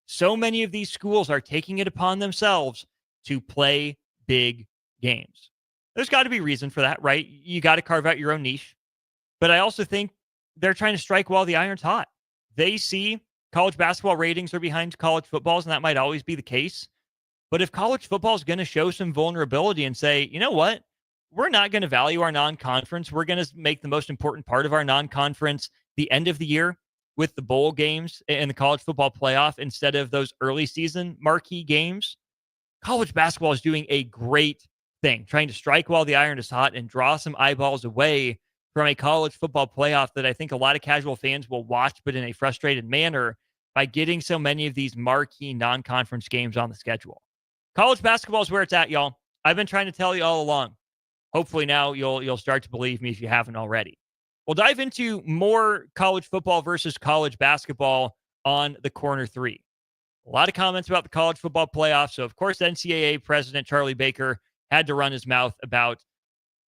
so many of these schools are taking it upon themselves to play big games. There's got to be reason for that, right? You got to carve out your own niche. But I also think they're trying to strike while the iron's hot. They see college basketball ratings are behind college footballs, and that might always be the case. But if college football is going to show some vulnerability and say, you know what, we're not going to value our non-conference. We're going to make the most important part of our non-conference the end of the year with the bowl games and the college football playoff instead of those early season marquee games. College basketball is doing a great thing, trying to strike while the iron is hot and draw some eyeballs away from a college football playoff that I think a lot of casual fans will watch, but in a frustrated manner, by getting so many of these marquee non-conference games on the schedule. College basketball is where it's at, y'all. I've been trying to tell you all along. Hopefully now you'll start to believe me if you haven't already. We'll dive into more college football versus college basketball on the Corner 3. A lot of comments about the college football playoff. So, of course, NCAA President Charlie Baker had to run his mouth about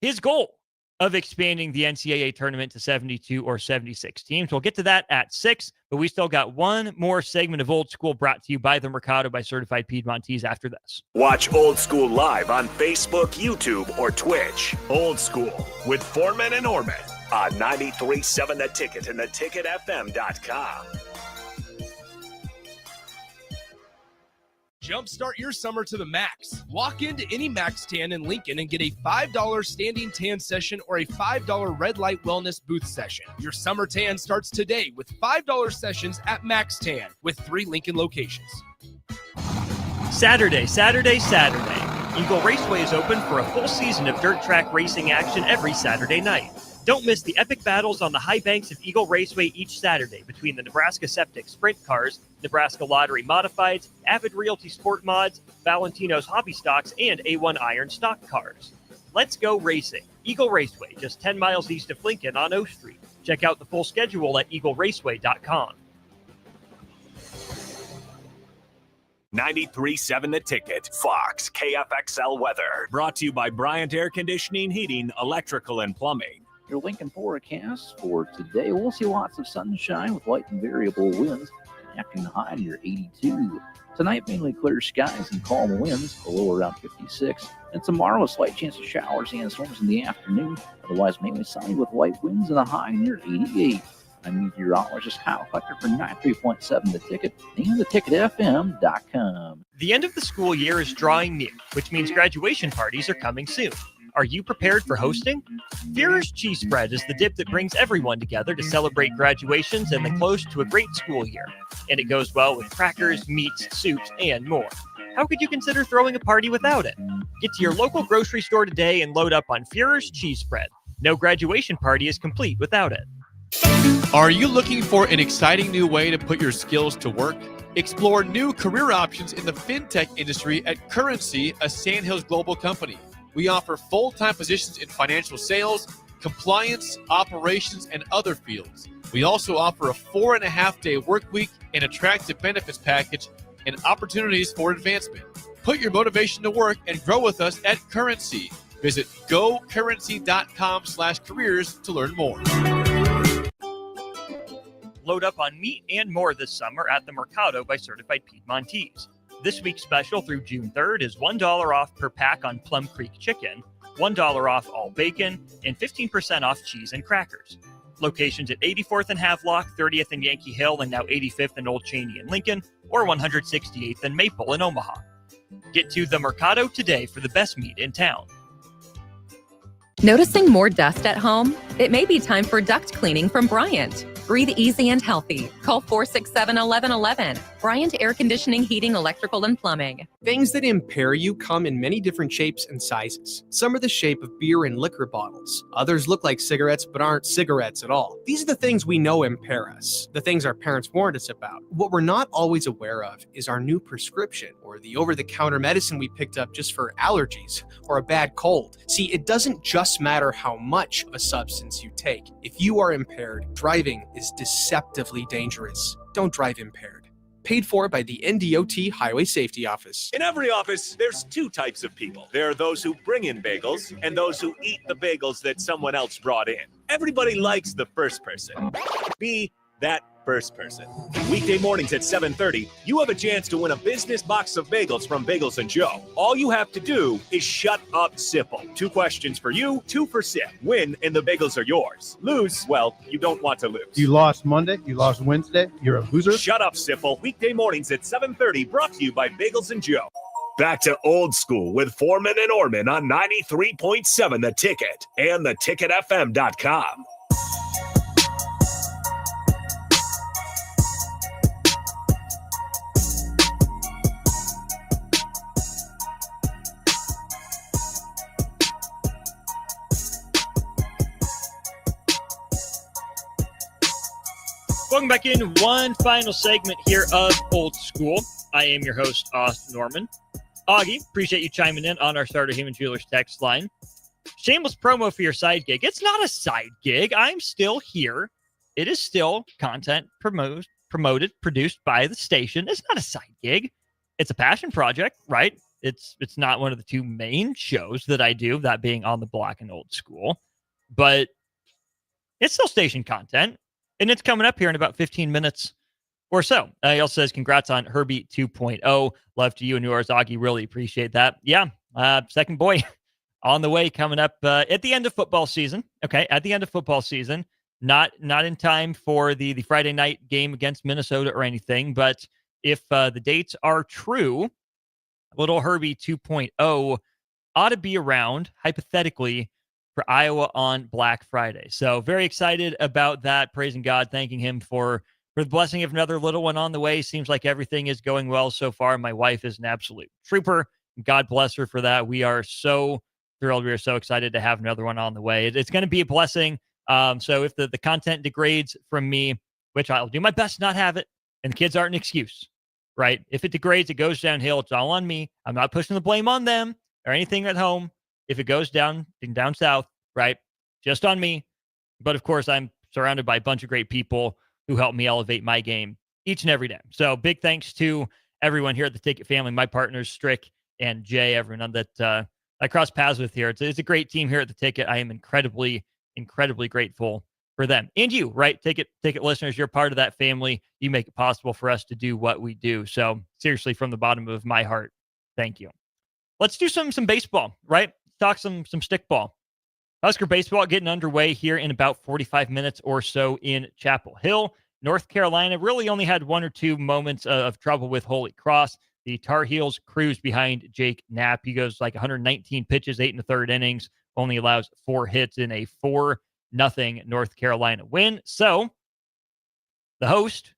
his goal of expanding the NCAA tournament to 72 or 76 teams. We'll get to that at 6, but we still got one more segment of Old School brought to you by the Mercado by Certified Piedmontese after this. Watch Old School live on Facebook, YouTube, or Twitch. Old School with Foreman and Orman on 93.7 The Ticket and theticketfm.com. Jumpstart your summer to the max. Walk into any Max Tan in Lincoln and get a $5 standing tan session or a $5 red light wellness booth session. Your summer tan starts today with $5 sessions at Max Tan with 3 Lincoln locations. Saturday. Eagle Raceway is open for a full season of dirt track racing action every Saturday night. Don't miss the epic battles on the high banks of Eagle Raceway each Saturday between the Nebraska Septic Sprint Cars, Nebraska Lottery Modifieds, Avid Realty Sport Mods, Valentino's Hobby Stocks, and A1 Iron Stock Cars. Let's go racing. Eagle Raceway, just 10 miles east of Lincoln on O Street. Check out the full schedule at eagleraceway.com. 93.7 The Ticket, Fox, KFXL weather. Brought to you by Bryant Air Conditioning, Heating, Electrical, and Plumbing. Your Lincoln forecast for today. We'll see lots of sunshine with light and variable winds. Afternoon high near 82. Tonight, mainly clear skies and calm winds, a low around 56. And tomorrow, a slight chance of showers and storms in the afternoon. Otherwise, mainly sunny with light winds and a high near 88. I'm meteorologist Kyle Flecker for 93.7 The Ticket and theticketfm.com. The end of the school year is drawing near, which means graduation parties are coming soon. Are you prepared for hosting? Führer's Cheese Spread is the dip that brings everyone together to celebrate graduations and the close to a great school year. And it goes well with crackers, meats, soups, and more. How could you consider throwing a party without it? Get to your local grocery store today and load up on Führer's Cheese Spread. No graduation party is complete without it. Are you looking for an exciting new way to put your skills to work? Explore new career options in the fintech industry at Currency, a Sandhills Global company. We offer full-time positions in financial sales, compliance, operations, and other fields. We also offer a 4.5-day work week, an attractive benefits package, and opportunities for advancement. Put your motivation to work and grow with us at Currency. Visit gocurrency.com/careers to learn more. Load up on meat and more this summer at the Mercado by Certified Piedmontese. This week's special through June 3rd is $1 off per pack on Plum Creek chicken, $1 off all bacon, and 15% off cheese and crackers. Locations at 84th and Havelock, 30th and Yankee Hill, and now 85th and Old Cheney in Lincoln, or 168th and Maple in Omaha. Get to the Mercado today for the best meat in town. Noticing more dust at home? It may be time for duct cleaning from Bryant. Breathe easy and healthy. Call 467-1111. Bryant Air Conditioning, Heating, Electrical, and Plumbing. Things that impair you come in many different shapes and sizes. Some are the shape of beer and liquor bottles. Others look like cigarettes but aren't cigarettes at all. These are the things we know impair us, the things our parents warned us about. What we're not always aware of is our new prescription or the over-the-counter medicine we picked up just for allergies or a bad cold. See, it doesn't just matter how much of a substance you take. If you are impaired, driving is deceptively dangerous. Don't drive impaired. Paid for by the NDOT Highway Safety Office. In every office, there's two types of people. There are those who bring in bagels and those who eat the bagels that someone else brought in. Everybody likes the first person. Be that first person. Weekday mornings at 7:30, you have a chance to win a business box of bagels from Bagels & Joe. All you have to do is shut up, Sipple. 2 questions for you, 2 for Sip. Win, and the bagels are yours. Lose, well, you don't want to lose. You lost Monday, you lost Wednesday, you're a loser. Shut up, Sipple. Weekday mornings at 7:30, brought to you by Bagels & Joe. Back to Old School with Foreman and Orman on 93.7 The Ticket and theticketfm.com. Welcome back in. One final segment here of Old School. I am your host, Austin Norman. Augie, appreciate you chiming in on our Starter Heyman Jewelers text line. Shameless promo for your side gig. It's not a side gig. I'm still here. It is still content promoted, produced by the station. It's not a side gig. It's a passion project, right? It's not one of the 2 main shows that I do, that being On the Block and Old School. But it's still station content. And it's coming up here in about 15 minutes or so. He also says, congrats on Herbie 2.0. Love to you and yours, Augie. Really appreciate that. Yeah, second boy on the way, coming up at the end of football season. Okay, at the end of football season. Not in time for the Friday night game against Minnesota or anything. But if the dates are true, little Herbie 2.0 ought to be around, hypothetically, for Iowa on Black Friday. So very excited about that. Praising God, thanking him for the blessing of another little one on the way. Seems like everything is going well so far. My wife is an absolute trooper. God bless her for that. We are so thrilled. We are so excited to have another one on the way. It's going to be a blessing. So if the content degrades from me, which I'll do my best to not have it, and the kids aren't an excuse, right? If it degrades, it goes downhill. It's all on me. I'm not pushing the blame on them or anything at home. If it goes down south, right? Just on me. But of course, I'm surrounded by a bunch of great people who help me elevate my game each and every day. So big thanks to everyone here at the Ticket family, my partners, Strick and Jay, everyone that I cross paths with here. It's a great team here at the Ticket. I am incredibly, incredibly grateful for them. And you, right? Ticket listeners, you're part of that family. You make it possible for us to do what we do. So seriously, from the bottom of my heart, thank you. Let's do some baseball, right? Talk some stickball. Husker baseball getting underway here in about 45 minutes or so in Chapel Hill. North Carolina really only had 1 or 2 moments of trouble with Holy Cross. The Tar Heels cruise behind Jake Knapp. He goes like 119 pitches, 8 1/3 innings, only allows 4 hits in a 4-0 North Carolina win. So the host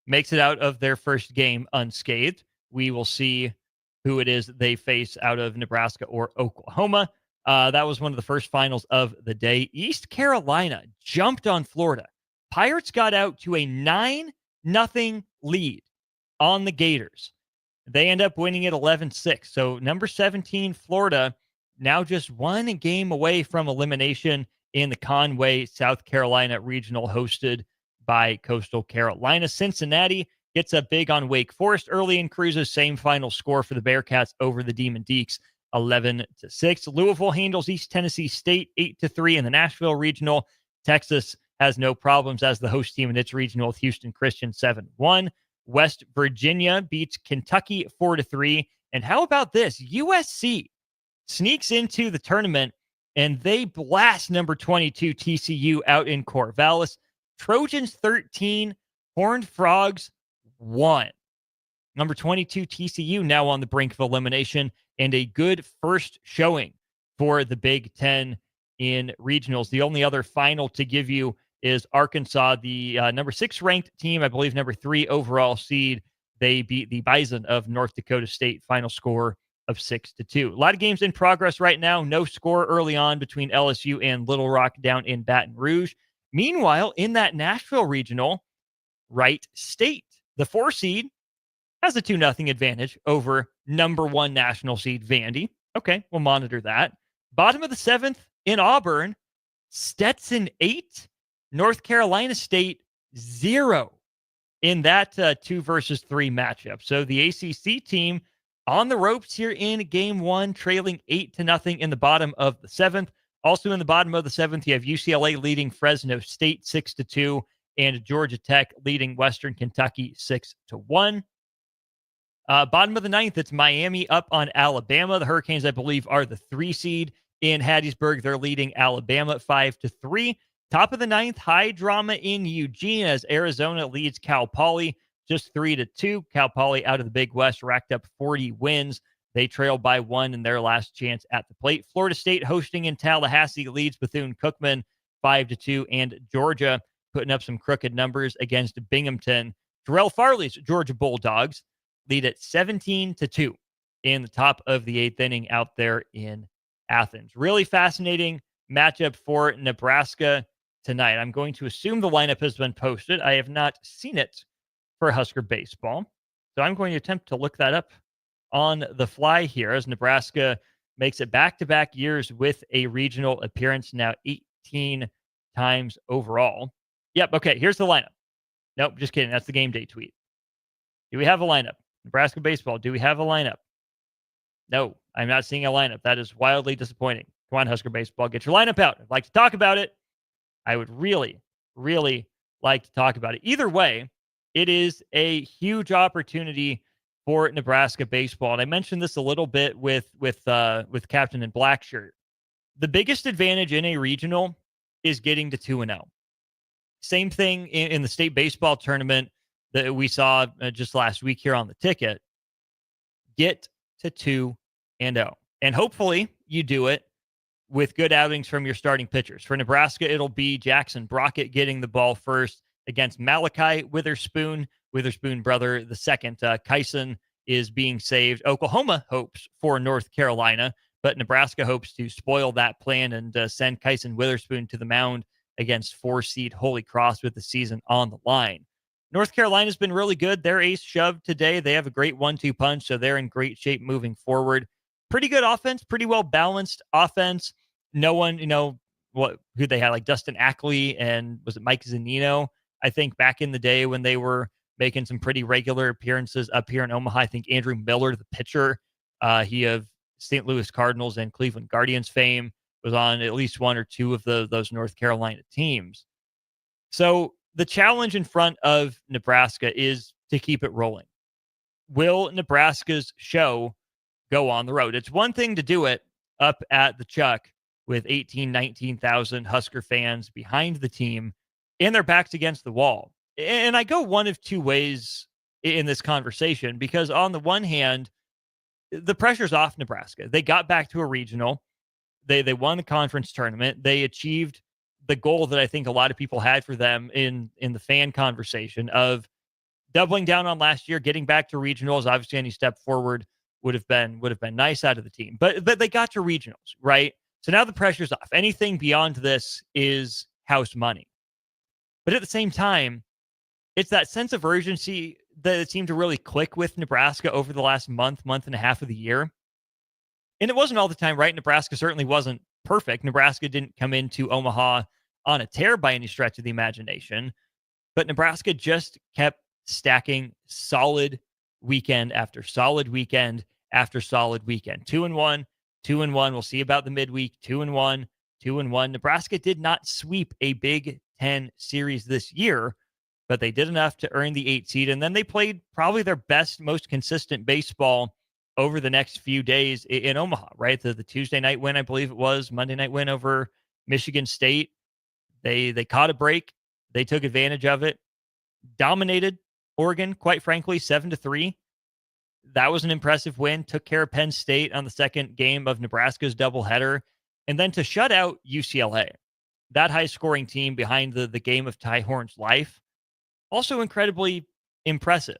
makes it out of their first game unscathed. We will see who it is they face out of Nebraska or Oklahoma. That was one of the first finals of the day. East Carolina jumped on Florida. Pirates got out to a 9-0 lead on the Gators. They end up winning it 11-6. So number 17, Florida, now just 1 game away from elimination in the Conway, South Carolina regional hosted by Coastal Carolina. Cincinnati gets up big on Wake Forest early in cruises. Same final score for the Bearcats over the Demon Deacs, 11-6. Louisville handles East Tennessee State 8-3 in the Nashville regional. Texas has no problems as the host team in its regional with Houston Christian 7-1. West Virginia beats Kentucky 4-3. And how about this? USC sneaks into the tournament and they blast number 22 TCU out in Corvallis. Trojans 13, Horned Frogs 1. Number 22 TCU now on the brink of elimination, and a good first showing for the Big Ten in regionals. The only other final to give you is Arkansas, the number 6 ranked team, I believe number 3 overall seed. They beat the Bison of North Dakota State, final score of 6-2. A lot of games in progress right now. No score early on between LSU and Little Rock down in Baton Rouge. Meanwhile, in that Nashville regional, Wright State, the 4 seed, has a 2-0 advantage over number 1 national seed Vandy. Okay, we'll monitor that. Bottom of the 7th in Auburn, Stetson 8, North Carolina State 0 in that 2 versus 3 matchup. So the ACC team on the ropes here in game 1, trailing 8-0 in the bottom of the 7th. Also in the bottom of the 7th, you have UCLA leading Fresno State 6-2 and Georgia Tech leading Western Kentucky 6-1. Bottom of the 9th, it's Miami up on Alabama. The Hurricanes, I believe, are the 3 seed in Hattiesburg. They're leading Alabama 5-3. Top of the 9th, high drama in Eugene as Arizona leads Cal Poly just 3-2. Cal Poly out of the Big West racked up 40 wins. They trail by 1 in their last chance at the plate. Florida State hosting in Tallahassee leads Bethune-Cookman 5-2, and Georgia putting up some crooked numbers against Binghamton. Terrell Farley's Georgia Bulldogs lead at 17-2 in the top of the 8th inning out there in Athens. Really fascinating matchup for Nebraska tonight. I'm going to assume the lineup has been posted. I have not seen it for Husker baseball, so I'm going to attempt to look that up on the fly here as Nebraska makes it back-to-back years with a regional appearance, now 18 times overall. Yep, okay, here's the lineup. Nope, just kidding. That's the game day tweet. Do we have a lineup? Nebraska baseball, do we have a lineup? No, I'm not seeing a lineup. That is wildly disappointing. Come on, Husker baseball, get your lineup out. I'd like to talk about it. I would really, really like to talk about it. Either way, it is a huge opportunity for Nebraska baseball. And I mentioned this a little bit with Captain in Black Shirt. The biggest advantage in a regional is getting to 2-0. Same thing in the state baseball tournament that we saw just last week here on the ticket. Get to 2-0. And hopefully you do it with good outings from your starting pitchers. For Nebraska, it'll be Jackson Brockett getting the ball first against Malachi Witherspoon brother the second. Kyson is being saved. Oklahoma hopes for North Carolina, but Nebraska hopes to spoil that plan and send Kyson Witherspoon to the mound against 4-seed Holy Cross with the season on the line. North Carolina's been really good. Their ace shoved today. They have a great 1-2 punch, so they're in great shape moving forward. Pretty good offense, pretty well balanced offense. No one, who they had, like Dustin Ackley and was it Mike Zanino? I think back in the day when they were making some pretty regular appearances up here in Omaha. I think Andrew Miller, the pitcher, he of St. Louis Cardinals and Cleveland Guardians fame, was on at least 1 or 2 of those North Carolina teams. So the challenge in front of Nebraska is to keep it rolling. Will Nebraska's show go on the road? It's one thing to do it up at the Chuck with 18, 19,000 Husker fans behind the team and their backs against the wall. And I go one of 2 ways in this conversation, because on the one hand, the pressure's off Nebraska. They got back to a regional. They won the conference tournament. They achieved the goal that I think a lot of people had for them in the fan conversation of doubling down on last year, getting back to regionals. Obviously, any step forward would have been nice out of the team. But they got to regionals, right? So now the pressure's off. Anything beyond this is house money. But at the same time, it's that sense of urgency that it seemed to really click with Nebraska over the last month and a half of the year. And it wasn't all the time, right? Nebraska certainly wasn't perfect. Nebraska didn't come into Omaha on a tear by any stretch of the imagination. But Nebraska just kept stacking solid weekend after solid weekend after solid weekend. 2-1, 2-1. We'll see about the midweek. 2-1, 2-1. Nebraska did not sweep a Big Ten series this year, but they did enough to earn the 8 seed. And then they played probably their best, most consistent baseball over the next few days in Omaha, right? The Tuesday night win, I believe it was, Monday night win over Michigan State. They caught a break. They took advantage of it, dominated Oregon, quite frankly, 7-3. That was an impressive win. Took care of Penn State on the second game of Nebraska's doubleheader. And then to shut out UCLA, that high-scoring team behind the game of Ty Horn's life, also incredibly impressive.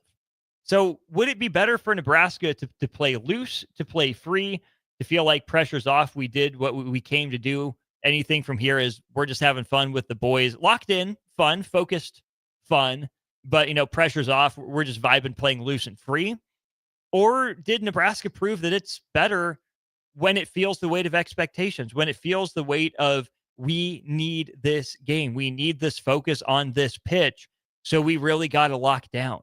So would it be better for Nebraska to play loose, to play free, to feel like pressure's off? We did what we came to do. Anything from here is we're just having fun with the boys. Locked in, fun, focused, fun. But, pressure's off. We're just vibing, playing loose and free. Or did Nebraska prove that it's better when it feels the weight of expectations, when it feels the weight of we need this game, we need this focus on this pitch, so we really got to lock down?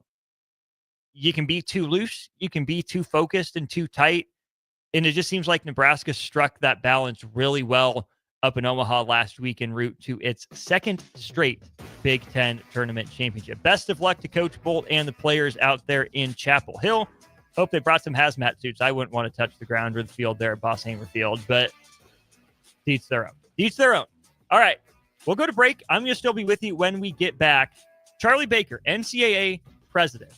You can be too loose, you can be too focused and too tight, and it just seems like Nebraska struck that balance really well up in Omaha last week en route to its second straight Big Ten tournament championship. Best of luck to Coach Bolt and the players out there in Chapel Hill. Hope they brought some hazmat suits. I wouldn't want to touch the ground or the field there at Bosshamer Field, but each their own. Each their own. All right, we'll go to break. I'm going to still be with you when we get back. Charlie Baker, NCAA president,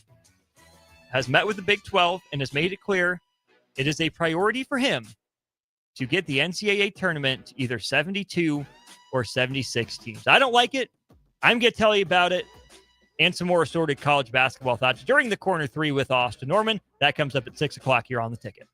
has met with the Big 12 and has made it clear it is a priority for him to get the NCAA tournament to either 72 or 76 teams. I don't like it. I'm going to tell you about it and some more assorted college basketball thoughts during the Corner 3 with Austin Norman. That comes up at 6 o'clock here on The Ticket.